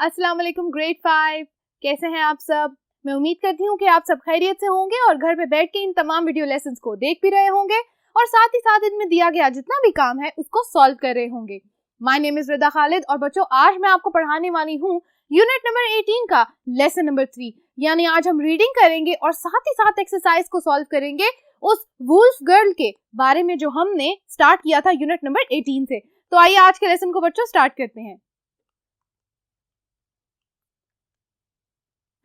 अस्सलाम वालेकुम ग्रेड 5। कैसे हैं आप सब? मैं उम्मीद करती हूँ कि आप सब खैरियत से होंगे और घर पे बैठ के इन तमाम वीडियो लेसन्स को देख भी रहे होंगे और साथ ही साथ इनमें दिया गया जितना भी काम है उसको सॉल्व कर रहे होंगे। माय नेम इज रिदा खालिद और बच्चों आज मैं आपको पढ़ाने वाली हूँ यूनिट नंबर 18 का लेसन नंबर 3। यानी आज हम रीडिंग करेंगे और साथ ही साथ एक्सरसाइज को सॉल्व करेंगे उस वुल्फ गर्ल के बारे में जो हमने स्टार्ट किया था यूनिट नंबर 18 से। तो आइए आज के लेसन को बच्चों स्टार्ट करते हैं।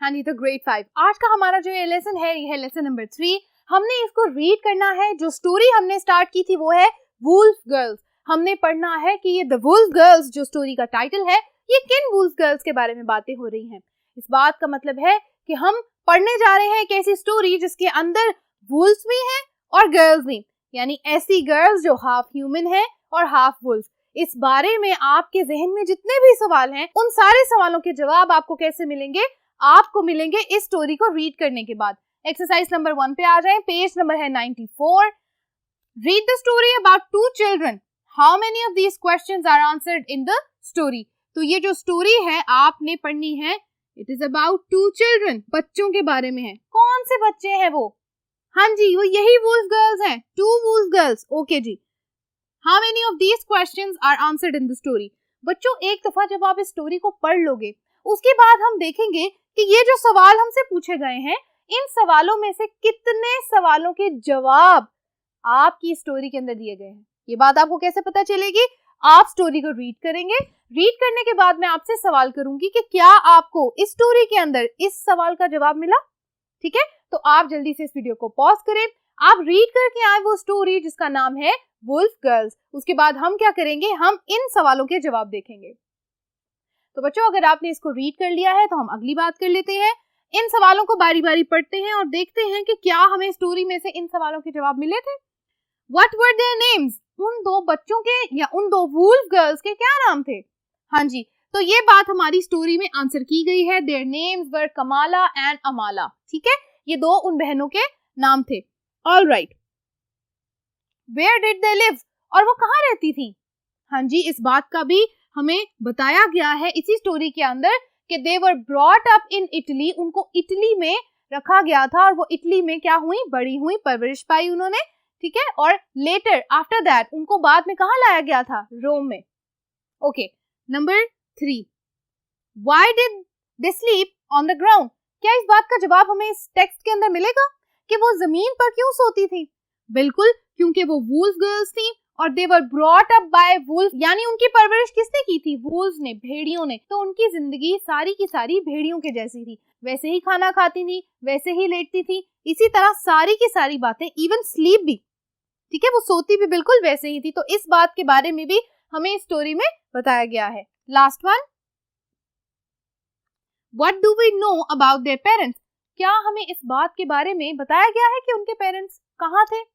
हाँ जी, तो ग्रेड 5 आज का हमारा जो ये लेसन है ये है लेसन नंबर 3। हमने इसको रीड करना है। जो स्टोरी हमने स्टार्ट की थी वो है वुल्फ गर्ल्स। हमने पढ़ना है कि ये द वुल्फ गर्ल्स जो स्टोरी का टाइटल है ये किन वुल्फ गर्ल्स के बारे में बातें हो रही हैं। इस बात का मतलब है कि हम पढ़ने जा रहे हैं एक ऐसी स्टोरी जिसके अंदर वुल्फ भी हैं और गर्ल्स भी, यानी ऐसी गर्ल्स जो हाफ ह्यूमन है और हाफ वुल्फ। इस बारे में आपके जहन में जितने भी सवाल हैं उन सारे सवालों के जवाब आपको कैसे मिलेंगे? आपको मिलेंगे इस स्टोरी को रीड करने के बाद। एक्सरसाइज नंबर 1 पे आ जाएं। पेज नंबर है 94। Read the story about 2 children. How many of these questions are answered in the story. तो ये जो स्टोरी है आपने पढ़नी है, इट इज अबाउट 2 चिल्ड्रन, बच्चों के बारे में है। कौन से बच्चे हैं वो? हाँ जी, वो यही वुल्फ गर्ल्स हैं, 2 वुल्फ गर्ल्स। ओके जी। How many of these questions are answered in the story. बच्चों एक दफा जब आप इस स्टोरी को पढ़ लोगे उसके बाद हम देखेंगे कि ये जो सवाल हमसे पूछे गए हैं इन सवालों में से कितने सवालों के जवाब आपकी स्टोरी के अंदर दिए गए हैं। ये बात आपको कैसे पता चलेगी? आप स्टोरी को रीड करेंगे। रीड करने के बाद मैं आपसे सवाल करूंगी कि क्या आपको इस स्टोरी के अंदर इस सवाल का जवाब मिला। ठीक है, तो आप जल्दी से इस वीडियो को पॉज करें। आप रीड करके आए वो स्टोरी जिसका नाम है वुल्फ गर्ल्स। उसके बाद हम क्या करेंगे, हम इन सवालों के जवाब देखेंगे। तो बच्चों अगर आपने इसको रीड कर लिया है तो हम अगली बात कर लेते हैं। इन सवालों को बारी बारी पढ़ते हैं और देखते हैं कि क्या हमें स्टोरी में से इन सवालों के जवाब मिले थे। What were their names? उन 2 बच्चों के या उन 2 वुल्फ गर्ल्स के क्या नाम थे? हाँ जी, तो ये बात हमारी स्टोरी में आंसर की गई है। Their names were Kamala and Amala. ठीक है, ये 2 उन बहनों के नाम थे। All right. Where did they live? और वो कहाँ रहती थी? हाँ जी, इस बात का भी हमें बताया गया है इसी स्टोरी के अंदर कि they were brought up in Italy। उनको इटली में रखा गया था और वो इटली में क्या हुई, बड़ी हुई, परवरिश पाई उन्होंने। ठीक है, और लेटर आफ्टर दैट उनको बाद में कहाँ लाया गया था? रोम में। Okay, number 3, why did they sleep on the ground? क्या इस बात का जवाब हमें इस टेक्स्ट के अंदर मिलेगा कि वो जमीन पर क्यों सोती थी? बिल्कुल, क्योंकि वो वुल्फ गर्ल्स थी और they were brought up by wolf, यानी उनकी परवरिश किसने की थी? वुल्फ ने, भेड़ियों ने। तो उनकी जिंदगी सारी की सारी भेड़ियों के जैसी थी। वैसे ही खाना खाती थी, वैसे ही लेटती थी, इसी तरह सारी की सारी बातें, इवन स्लीप भी। ठीक है, वो सोती भी बिल्कुल वैसे ही थी। तो इस बात के बारे में भी हमें इस स्टोरी में बताया गया है। Last one, what do we know about their parents. क्या हमें इस बात के बारे में बताया गया है कि उनके पेरेंट्स कहाँ थे?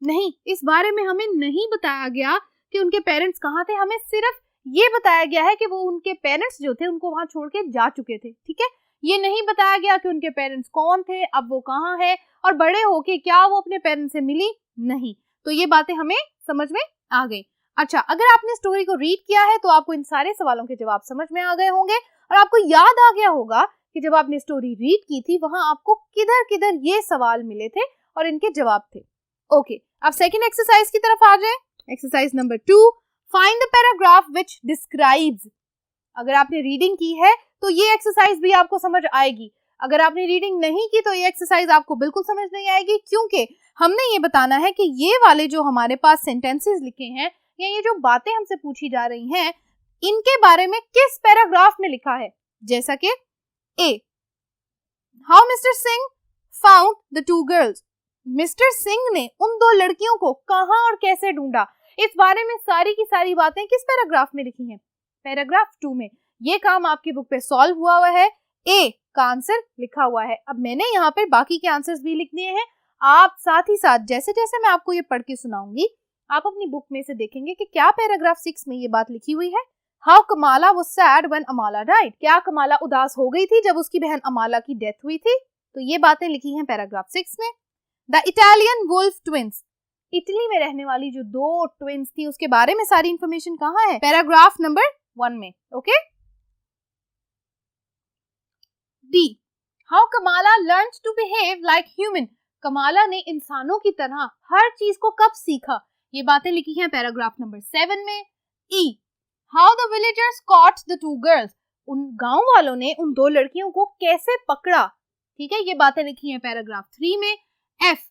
नहीं, इस बारे में हमें नहीं बताया गया कि उनके पेरेंट्स कहाँ थे। हमें सिर्फ ये बताया गया है कि वो उनके पेरेंट्स जो थे उनको वहां छोड़ के जा चुके थे। ठीक है, ये नहीं बताया गया कि उनके पेरेंट्स कौन थे, अब वो कहाँ है और बड़े होके क्या वो अपने पेरेंट्स से मिली। नहीं, तो ये बातें हमें समझ में आ गई। अच्छा, अगर आपने स्टोरी को रीड किया है तो आपको इन सारे सवालों के जवाब समझ में आ गए होंगे और आपको याद आ गया होगा कि जब आपने स्टोरी रीड की थी वहां आपको किधर किधर ये सवाल मिले थे और इनके जवाब थे। ओके, अब सेकंड एक्सरसाइज की तरफ आ जाए। Exercise number 2, find the paragraph which describes. अगर आपने रीडिंग की है तो ये एक्सरसाइज भी आपको समझ आएगी। अगर आपने रीडिंग नहीं की तो ये एक्सरसाइज आपको बिल्कुल समझ नहीं आएगी, क्योंकि हमने ये बताना है कि ये वाले जो हमारे पास सेंटेंसेस लिखे हैं या ये जो बातें हमसे पूछी जा रही हैं इनके बारे में किस पैराग्राफ में लिखा है। जैसा कि A, how mister Singh found the 2 girls. Mister Singh ने उन 2 लड़कियों को कहां और कैसे ढूंढा, इस बारे में सारी की सारी बातें किस पैराग्राफ में लिखी हैं? पैराग्राफ 2 में। ये काम आपकी बुक पे सॉल्व हुआ है। ए का आंसर लिखा हुआ है। अब मैंने यहाँ पे बाकी के आंसर्स भी लिख दिए हैं। आप साथ ही साथ जैसे जैसे मैं आपको ये पढ़ के सुनाऊंगी आप अपनी बुक में से देखेंगे कि क्या पैराग्राफ 6 में ये बात लिखी हुई है। How Kamala was sad when अमाला died. क्या कमाला उदास हो गई थी जब उसकी बहन अमाला की डेथ हुई थी? तो ये बातें लिखी हैं पैराग्राफ 6 में। The Italian wolf twins. Italy में रहने वाली जो 2 ट्विंस थी उसके बारे में सारी इंफॉर्मेशन कहाँ है? पैराग्राफ नंबर 1 में। Okay, D, how Kamala learned to behave like human, Kamala ने इंसानों की तरह हर चीज को कब सीखा, ये बातें लिखी हैं पैराग्राफ नंबर 7 में। E, how the villagers caught the two girls, उन गांव वालों ने उन दो लड़कियों को कैसे पकड़ा, ठीक है, ये बातें लिखी हैं पैराग्राफ 3 में। F,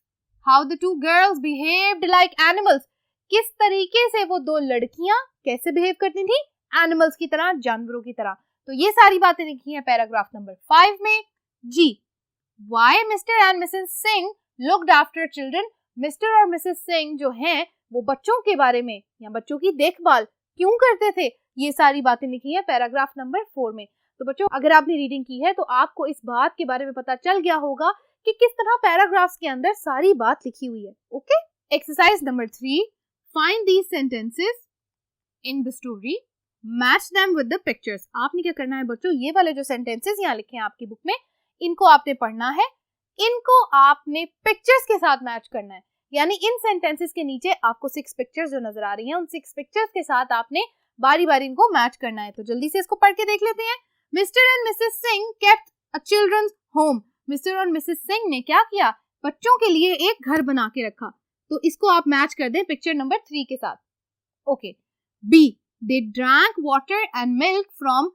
how the two girls behaved like animals, किस तरीके से वो दो लड़कियां कैसे बिहेव करती थी, एनिमल्स की तरह, जानवरों की तरह, तो ये सारी बातें लिखी हैं पैराग्राफ नंबर 5 में। G, why mister and Mrs Singh looked after children, mister और मिसेस सिंह जो हैं वो बच्चों के बारे में या बच्चों की देखभाल क्यों करते थे, ये सारी बातें लिखी हैं पैराग्राफ नंबर 4 में। तो बच्चों, अगर आपने रीडिंग की है तो आपको इस बात के बारे में पता चल गया होगा कि किस तरह पैराग्राफ्स के अंदर सारी बात लिखी हुई है। Okay, exercise number 3, find these sentences in the story, match them with the pictures. आपने क्या करना है बच्चों, ये वाले जो सेंटेंसेस यहाँ लिखे हैं आपकी बुक में, इनको आपने पढ़ना है, इनको आपने पिक्चर्स के साथ मैच करना है, यानी इन सेंटेंसेस के नीचे आपको 6 पिक्चर्स जो नजर आ रही हैं, उन 6 पिक्चर्स के साथ आपने बारी बारी इनको मैच करना है। तो जल्दी से इसको पढ़ के देख लेते हैं। Mr and Mrs Singh kept a children's home, Mr और मिसेस सिंह ने क्या किया, बच्चों के लिए एक घर बना के रखा, तो इसको आप मैच कर दें पिक्चर नंबर 3 के साथ। Okay, B, they drank water and milk from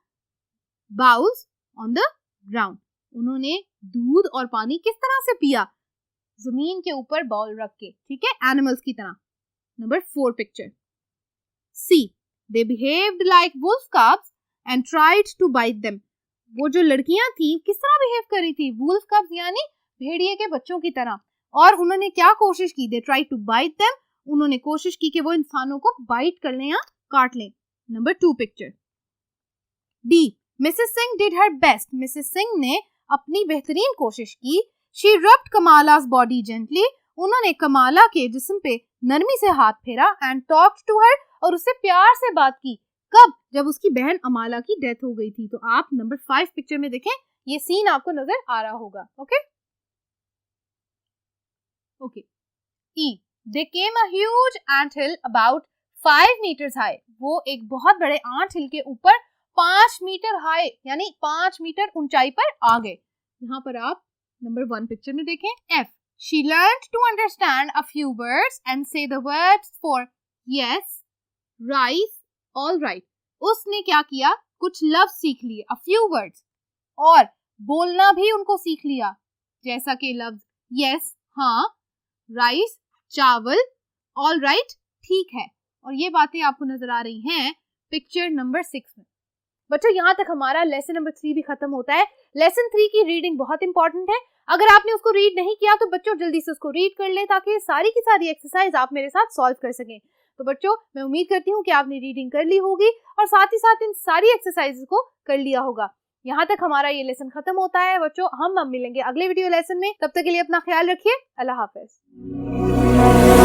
bowls on the ground, उन्होंने दूध और पानी किस तरह से पिया, जमीन के ऊपर बाउल रख के, ठीक है, एनिमल्स की तरह। Number 4 picture. C, they behaved like wolf cubs and tried to bite them, वो जो लड़कियां थी किस तरह बिहेव कर रही थी, वुल्फ कब्स यानी भेड़िए के बच्चों की तरह, और उन्होंने क्या कोशिश की, they tried to bite them, उन्होंने कोशिश की कि वो इंसानों को बाइट कर लें या काट लें। Number 2 picture. D, Mrs Singh did her best, Mrs Singh ने अपनी बेहतरीन कोशिश की। शी रब्ड कमाला's बॉडी जेंटली, उन्होंने कमाला के जिस्म पे नरमी से हाथ फेरा, एंड टॉक्ड टू हर, और उससे प्यार से बात की, कब, जब उसकी बहन अमाला की डेथ हो गई थी। तो आप नंबर 5 पिक्चर में देखें, ये सीन आपको नजर आ रहा होगा। Okay okay. E, they came a huge ant hill about 5 meters high, वो एक बहुत बड़े आंट हिल के ऊपर 5 मीटर हाई यानी 5 मीटर ऊंचाई पर आ गए। यहाँ पर आप नंबर 1 पिक्चर में देखें। F, she learned to understand a few words and say the words for yes, rice, all right, उसने क्या किया, कुछ लफ्ज सीख लिए, अ फ्यू वर्ड्स, और बोलना भी उनको सीख लिया, जैसा कि लफ्ज यस, हाँ, राइस, चावल, ऑल राइट, ठीक है, और ये बातें आपको नजर आ रही हैं पिक्चर नंबर 6 में। बच्चों, यहाँ तक हमारा लेसन नंबर 3 भी खत्म होता है। लेसन 3 की रीडिंग बहुत इंपॉर्टेंट है, अगर आपने उसको रीड नहीं किया तो बच्चों जल्दी से उसको रीड कर लें, ताकि सारी की सारी एक्सरसाइज आप मेरे साथ सॉल्व कर सकें। तो बच्चों, मैं उम्मीद करती हूँ कि आपने रीडिंग कर ली होगी और साथ ही साथ इन सारी एक्सरसाइज को कर लिया होगा। यहाँ तक हमारा ये लेसन खत्म होता है बच्चों, हम मिलेंगे अगले वीडियो लेसन में, तब तक के लिए अपना ख्याल रखिए, अल्लाह हाफिज।